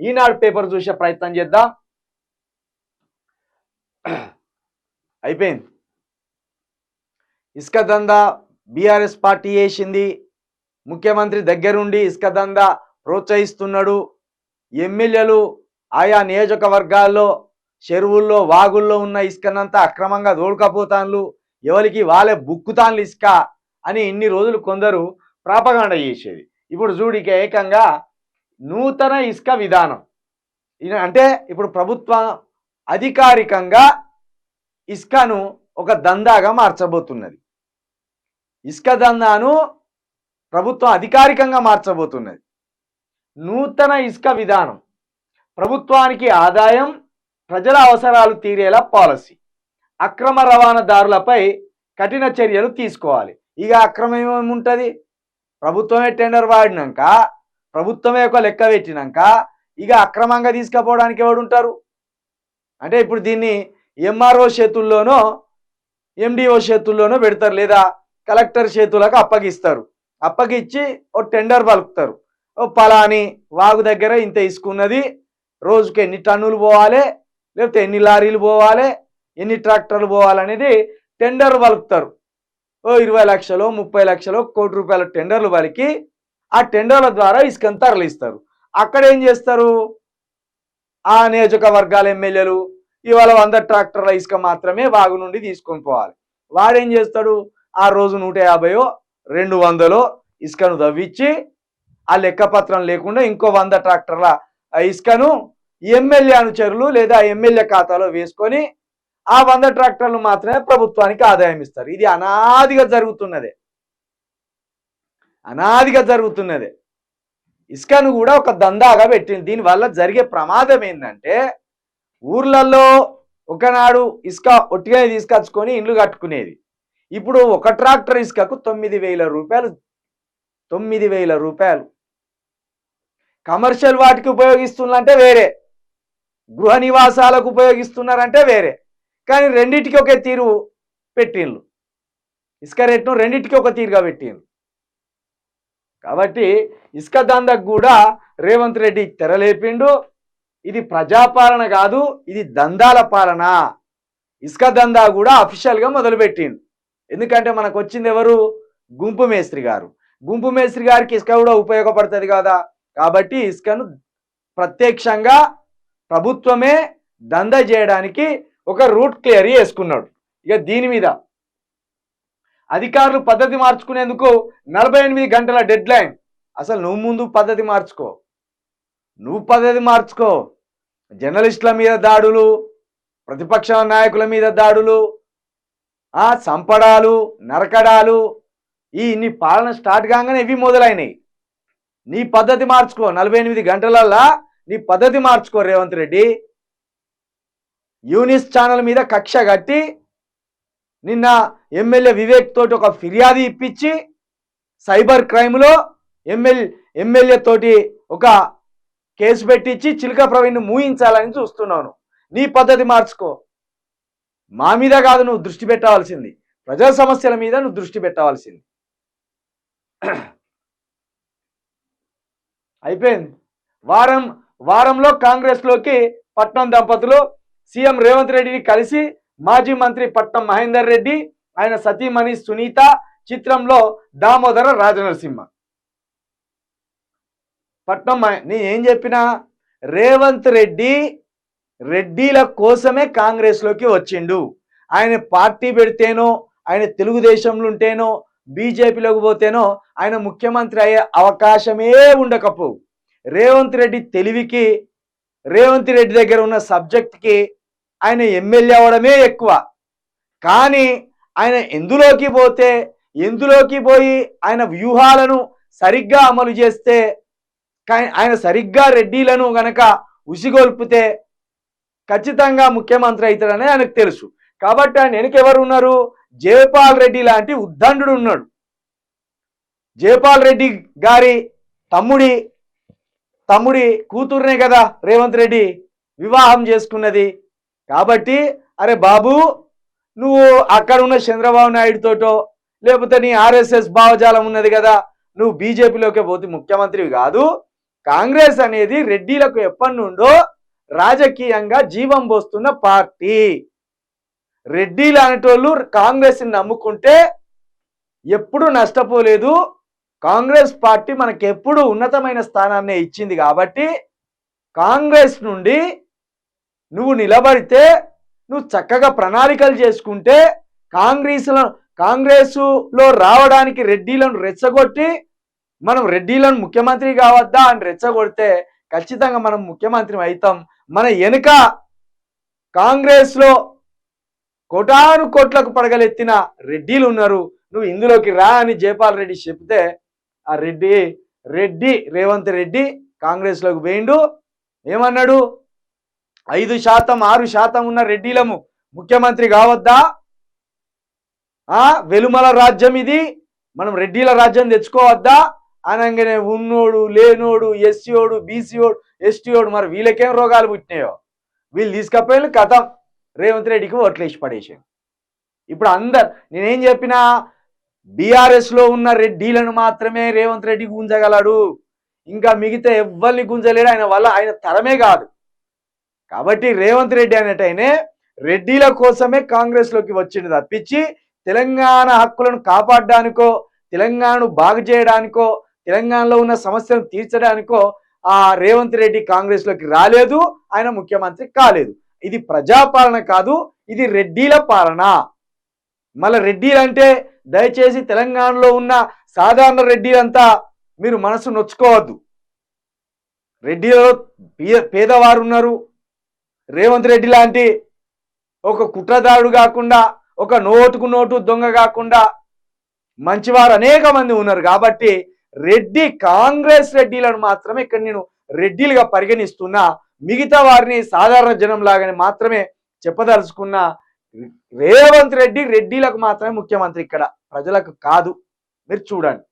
ఈనాడు paper చూసే ప్రయత్నం చేద్దాం. అయిపోయింది. ఇసుక దందా బీఆర్ఎస్ పార్టీ చేసింది. ముఖ్యమంత్రి దగ్గరుండి ఇసుక దందా ప్రోత్సహిస్తున్నాడు. ఎమ్మెల్యేలు ఆయా నియోజకవర్గాల్లో చెరువుల్లో వాగుల్లో ఉన్న ఇసుకనంతా అక్రమంగా దోడుకపోతాన్లు, ఎవరికి వాళ్ళే బుక్కుతాన్లు ఇసుక అని ఇన్ని రోజులు కొందరు ప్రాపగాండ చేసేది. ఇప్పుడు చూడిక ఏకంగా నూతన ఇసుక విధానం అంటే ఇప్పుడు ప్రభుత్వం అధికారికంగా ఇసుకను ఒక దందాగా మార్చబోతున్నది. ఇసుక దందాను ప్రభుత్వం అధికారికంగా మార్చబోతున్నది. నూతన ఇసుక విధానం ప్రభుత్వానికి ఆదాయం, ప్రజల అవసరాలు తీరేలా పాలసీ. అక్రమ రవాణాదారులపై కఠిన చర్యలు తీసుకోవాలి. ఇక అక్రమం ఏముంటుంది? ప్రభుత్వమే టెండర్ వాడినాక, ప్రభుత్వమే ఒక లెక్క పెట్టినాక ఇక అక్రమంగా తీసుకుపోవడానికి ఎవడు ఉంటారు? అంటే ఇప్పుడు దీన్ని ఎంఆర్ఓ చేతుల్లోనో ఎండిఓ చేతుల్లోనో పెడతారు, లేదా కలెక్టర్ చేతులకు అప్పగిస్తారు. అప్పగిచ్చి ఓ టెండర్ పలుకుతారు. ఓ పలాని వాగు దగ్గర ఇంత ఇసుకున్నది, రోజుకి ఎన్ని టన్నులు పోవాలి, లేకపోతే ఎన్ని లారీలు పోవాలి, ఎన్ని ట్రాక్టర్లు పోవాలనేది టెండర్ పలుకుతారు. ఓ 20 లక్షలు 30 లక్షలు కోటి రూపాయల టెండర్లు పలికి ఆ టెండర్ల ద్వారా ఇసుకను తరలిస్తారు. అక్కడ ఏం చేస్తారు? ఆ నియోజకవర్గాల ఎమ్మెల్యేలు ఇవాళ 100 ట్రాక్టర్ల ఇసుక మాత్రమే వాగు నుండి తీసుకొని పోవాలి. వాడేం చేస్తాడు? ఆ రోజు 150 200 ఇసుకను తవ్వించి ఆ లెక్కపత్రం లేకుండా ఇంకో 100 ట్రాక్టర్ల ఇసుకను ఎమ్మెల్యే అనుచరులు లేదా ఎమ్మెల్యే ఖాతాలో వేసుకొని ఆ 100 ట్రాక్టర్లు మాత్రమే ప్రభుత్వానికి ఆదాయం ఇస్తారు. ఇది అనాదిగా జరుగుతున్నదే. ఇసుకను కూడా ఒక దందాగా పెట్టింది. దీనివల్ల జరిగే ప్రమాదం ఏంటంటే, ఊర్లలో ఒకనాడు ఇసుక ఒట్టిగానే తీసుకొచ్చుకొని ఇండ్లు కట్టుకునేది. ఇప్పుడు ఒక ట్రాక్టర్ ఇసుకకు 9,000 రూపాయలు. 9,000 రూపాయలు. కమర్షియల్ వాటికి ఉపయోగిస్తున్నారంటే వేరే, గృహ నివాసాలకు ఉపయోగిస్తున్నారంటే వేరే, కానీ రెండింటికి ఒకే తీరు పెట్టిండ్రు. ఇసుక రేట్ను రెండింటికి ఒక తీరుగా పెట్టిండ్రు. కాబట్టి ఇసుక దందకు కూడా రేవంత్ రెడ్డి తెరలేపిండు. ఇది ప్రజాపాలన కాదు, ఇది దందాల పాలన. ఇసుక దందా కూడా అఫీషియల్గా మొదలుపెట్టిండు. ఎందుకంటే మనకు వచ్చింది ఎవరు? గుంపు మేస్త్రి గారు. గుంపు మేస్త్రి గారికి ఇసుక కూడా ఉపయోగపడుతుంది కదా. కాబట్టి ఇసుకను ప్రత్యక్షంగా ప్రభుత్వమే దందా చేయడానికి ఒక రూట్ క్లియర్ చేసుకున్నాడు. ఇక దీని మీద అధికారులు పద్ధతి మార్చుకునేందుకు 48 గంటల డెడ్ లైన్. అసలు నువ్వు ముందు పద్ధతి మార్చుకో. జర్నలిస్టుల మీద దాడులు, ప్రతిపక్ష నాయకుల మీద దాడులు, సంపడాలు, నరకడాలు, నీ పాలన స్టార్ట్ కాగానే ఇవి మొదలైనవి. నీ పద్ధతి మార్చుకో. 48 గంటలల్లా నీ పద్ధతి మార్చుకో రేవంత్ రెడ్డి. యూనిస్ ఛానల్ మీద కక్ష కట్టి నిన్న ఎమ్మెల్యే వివేక్ తోటి ఒక ఫిర్యాదు ఇప్పించి సైబర్ క్రైమ్లో ఎమ్మెల్యే తోటి ఒక కేసు పెట్టించి చిలుక ప్రవీణ్ను మూయించాలని చూస్తున్నాను. నీ పద్ధతి మార్చుకో. మా మీద కాదు నువ్వు దృష్టి పెట్టవలసింది, ప్రజా సమస్యల మీద నువ్వు దృష్టి పెట్టవలసింది. అయిపోయింది. వారంలో కాంగ్రెస్లోకి పట్నం దంపతులు సీఎం రేవంత్ రెడ్డిని కలిసి మాజీ మంత్రి పట్నం మహేందర్ రెడ్డి, ఆయన సతీమణి సునీత చిత్రంలో దామోదర రాజనరసింహ. పట్నం నేనేం చెప్పినా, రేవంత్ రెడ్డి రెడ్డిల కోసమే కాంగ్రెస్లోకి వచ్చిండు. ఆయన పార్టీ పెడితేనో, ఆయన తెలుగుదేశంలో ఉంటేనో, బీజేపీలోకి పోతేనో ఆయన ముఖ్యమంత్రి అయ్యే అవకాశమే ఉండకపోవు. రేవంత్ రెడ్డి తెలివికి, రేవంత్ రెడ్డి దగ్గర ఉన్న సబ్జెక్ట్కి ఆయన ఎమ్మెల్యే అవడమే ఎక్కువ. కానీ ఆయన ఎందులోకి పోయి ఆయన వ్యూహాలను సరిగ్గా అమలు చేస్తే, ఆయన సరిగ్గా రెడ్డిలను గనక ఉసిగొల్పితే ఖచ్చితంగా ముఖ్యమంత్రి అవుతాడని ఆయనకు తెలుసు. కాబట్టి ఆయన వెనుకెవరు ఉన్నారు? జయపాల్ రెడ్డి లాంటి ఉద్దండు ఉన్నాడు. జయపాల్ రెడ్డి గారి తమ్ముడి కూతురునే కదా రేవంత్ రెడ్డి వివాహం చేసుకున్నది. కాబట్టి అరే బాబు, నువ్వు అక్కడ ఉన్న చంద్రబాబు నాయుడుతోటో లేకపోతే నీ ఆర్ఎస్ఎస్ భావజాలం ఉన్నది కదా, నువ్వు బీజేపీలోకి పోతే ముఖ్యమంత్రివి కాదు. కాంగ్రెస్ అనేది రెడ్డిలకు ఎప్పటి నుండో రాజకీయంగా జీవం పోస్తున్న పార్టీ. రెడ్డిలు అనేటోళ్ళు కాంగ్రెస్ ని నమ్ముకుంటే ఎప్పుడు నష్టపోలేదు. కాంగ్రెస్ పార్టీ మనకి ఎప్పుడు ఉన్నతమైన స్థానాన్ని ఇచ్చింది కాబట్టి కాంగ్రెస్ నుండి నువ్వు నిలబడితే, నువ్వు చక్కగా ప్రణాళికలు చేసుకుంటే కాంగ్రెస్లో రావడానికి రెడ్డిలను రెచ్చగొట్టి మనం రెడ్డిలను ముఖ్యమంత్రి కావద్దా అని రెచ్చగొడితే ఖచ్చితంగా మనం ముఖ్యమంత్రి అవుతాం. మన వెనుక కాంగ్రెస్లో కోటాను కోట్లకు పడగలెత్తిన రెడ్డిలు ఉన్నారు. నువ్వు ఇందులోకి రా అని జైపాల్ రెడ్డి చెప్తే ఆ రెడ్డి రేవంత్ రెడ్డి కాంగ్రెస్లోకి పోయిండు. ఏమన్నాడు? 5% 6% ఉన్న రెడ్డిలము ముఖ్యమంత్రి కావద్దా? వెలుమల రాజ్యం ఇది, మనం రెడ్డిల రాజ్యం తెచ్చుకోవద్దా అనగానే ఉన్నోడు లేనోడు ఎస్సీఓడు బీసీఓడు ఎస్టీఓడు మరి వీళ్ళకేం రోగాలు పుట్టినాయో వీళ్ళు తీసుకపోయి కథం రేవంత్ రెడ్డికి ఓట్లేసి పడేసాను. ఇప్పుడు నేనేం చెప్పినా బీఆర్ఎస్ లో ఉన్న రెడ్డిలను మాత్రమే రేవంత్ రెడ్డి గుంజగలడు, ఇంకా మిగతా ఎవ్వరిని గుంజలేడు. ఆయన తరమే కాదు. కాబట్టి రేవంత్ రెడ్డి అనేటైనే రెడ్డిల కోసమే కాంగ్రెస్ లోకి వచ్చింది తప్పించి తెలంగాణ హక్కులను కాపాడడానికో, తెలంగాణను బాగు చేయడానికో, తెలంగాణలో ఉన్న సమస్యలను తీర్చడానికో రేవంత్ రెడ్డి కాంగ్రెస్ లోకి రాలేదు. ఆయన ముఖ్యమంత్రి కాలేదు. ఇది ప్రజాపాలన కాదు, ఇది రెడ్డిల పాలన. మళ్ళీ రెడ్డిలు అంటే దయచేసి తెలంగాణలో ఉన్న సాధారణ రెడ్డిలంతా మీరు మనసు నొచ్చుకోవద్దు. రెడ్డిలలో పేదవారు ఉన్నారు. రేవంత్ రెడ్డి లాంటి ఒక కుట్రదారుడు కాకుండా, ఒక నోటుకు నోటు దొంగ కాకుండా మంచివారు అనేక మంది ఉన్నారు. కాబట్టి కాంగ్రెస్ రెడ్డిలను మాత్రమే ఇక్కడ నేను రెడ్డిలుగా పరిగణిస్తున్నా. మిగతా వారిని సాధారణ జనం లాగానే మాత్రమే చెప్పదలుచుకున్న. రేవంత్ రెడ్డి రెడ్డిలకు మాత్రమే ముఖ్యమంత్రి, ఇక్కడ ప్రజలకు కాదు. మీరు చూడండి.